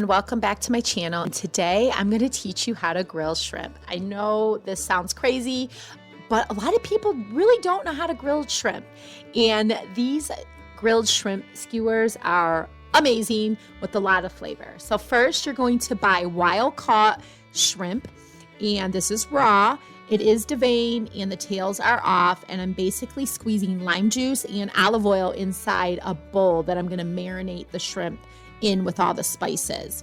And welcome back to my channel. And today I'm going to teach you how to grill shrimp. I know this sounds crazy, but a lot of people really don't know how to grill shrimp. And these grilled shrimp skewers are amazing with a lot of flavor. So first you're going to buy wild caught shrimp, and this is raw. It is deveined and the tails are off, and I'm basically squeezing lime juice and olive oil inside a bowl that I'm going to marinate the shrimp in with all the spices.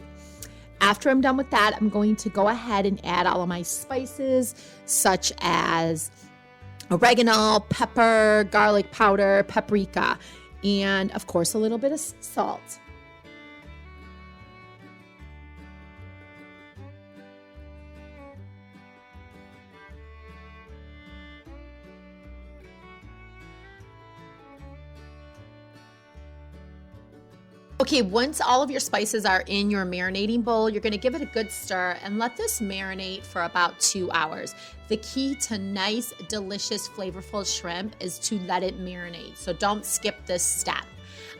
After I'm done with that, I'm going to go ahead and add all of my spices, such as oregano, pepper, garlic powder, paprika, and of course a little bit of salt. Okay, once all of your spices are in your marinating bowl, you're gonna give it a good stir and let this marinate for about 2 hours. The key to nice, delicious, flavorful shrimp is to let it marinate, so don't skip this step.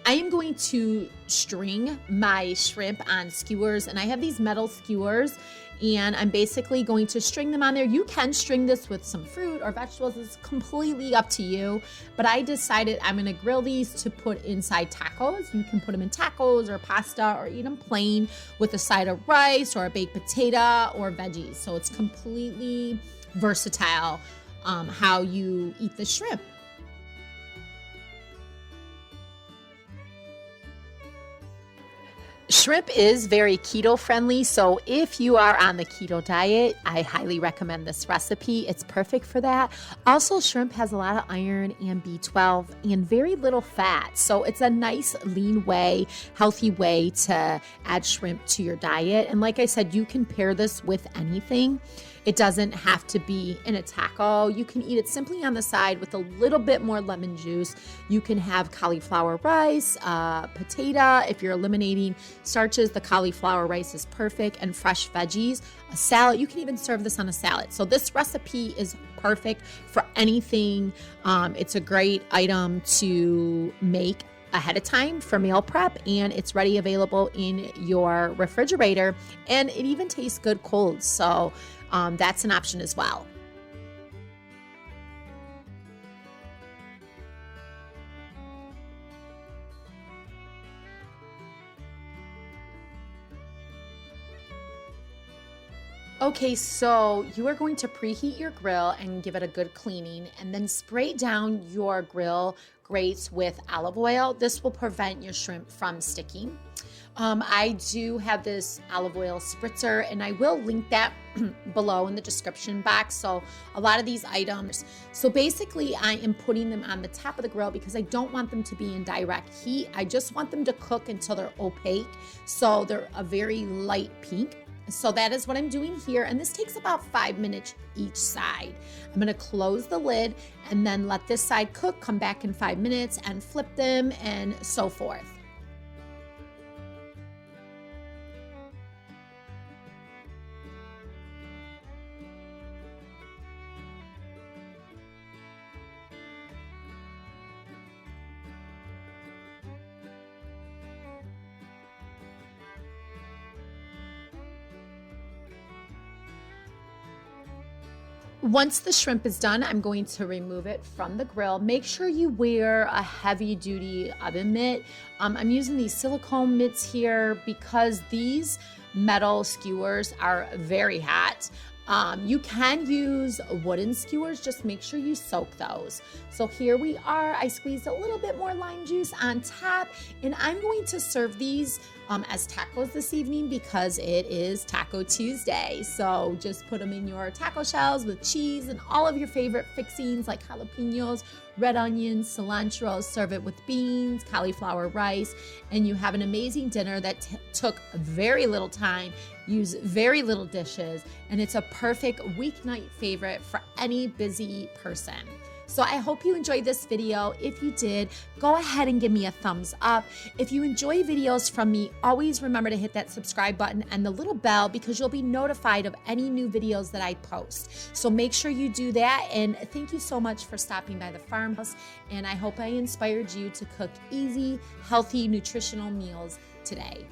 I am going to string my shrimp on skewers, and I have these metal skewers, and I'm basically going to string them on there. You can string this with some fruit or vegetables. It's completely up to you, but I decided I'm gonna grill these to put inside tacos. You can put them in tacos or pasta, or eat them plain with a side of rice or a baked potato or veggies. So it's completely versatile how you eat the shrimp. Shrimp is very keto friendly, so if you are on the keto diet, I highly recommend this recipe. It's perfect for that. Also, shrimp has a lot of iron and B12 and very little fat, so it's a nice lean way, healthy way to add shrimp to your diet. And like I said, you can pair this with anything. It doesn't have to be in a taco. You can eat it simply on the side with a little bit more lemon juice. You can have cauliflower rice, potato. If you're eliminating starches, the cauliflower rice is perfect, and fresh veggies. A salad, you can even serve this on a salad. So this recipe is perfect for anything. It's a great item to make ahead of time for meal prep, and it's ready, available in your refrigerator, and it even tastes good cold. So that's an option as well. Okay, so you are going to preheat your grill and give it a good cleaning, and then spray down your grill grates with olive oil. This will prevent your shrimp from sticking. I do have this olive oil spritzer, and I will link that below in the description box. So a lot of these items, so basically I am putting them on the top of the grill because I don't want them to be in direct heat. I just want them to cook until they're opaque, so they're a very light pink. So that is what I'm doing here, and this takes about 5 minutes each side. I'm gonna close the lid and then let this side cook, come back in 5 minutes and flip them, and so forth. Once the shrimp is done, I'm going to remove it from the grill. Make sure you wear a heavy duty oven mitt. I'm using these silicone mitts here because these metal skewers are very hot. You can use wooden skewers, just make sure you soak those. So here we are. I squeezed a little bit more lime juice on top, and I'm going to serve these as tacos this evening because it is Taco Tuesday. So just put them in your taco shells with cheese and all of your favorite fixings like jalapenos, red onions, cilantro. Serve it with beans, cauliflower rice, and you have an amazing dinner that took very little time, use very little dishes, and it's a perfect weeknight favorite for any busy person. So I hope you enjoyed this video. If you did, go ahead and give me a thumbs up. If you enjoy videos from me, always remember to hit that subscribe button and the little bell because you'll be notified of any new videos that I post. So make sure you do that. And thank you so much for stopping by the farmhouse. And I hope I inspired you to cook easy, healthy, nutritional meals today.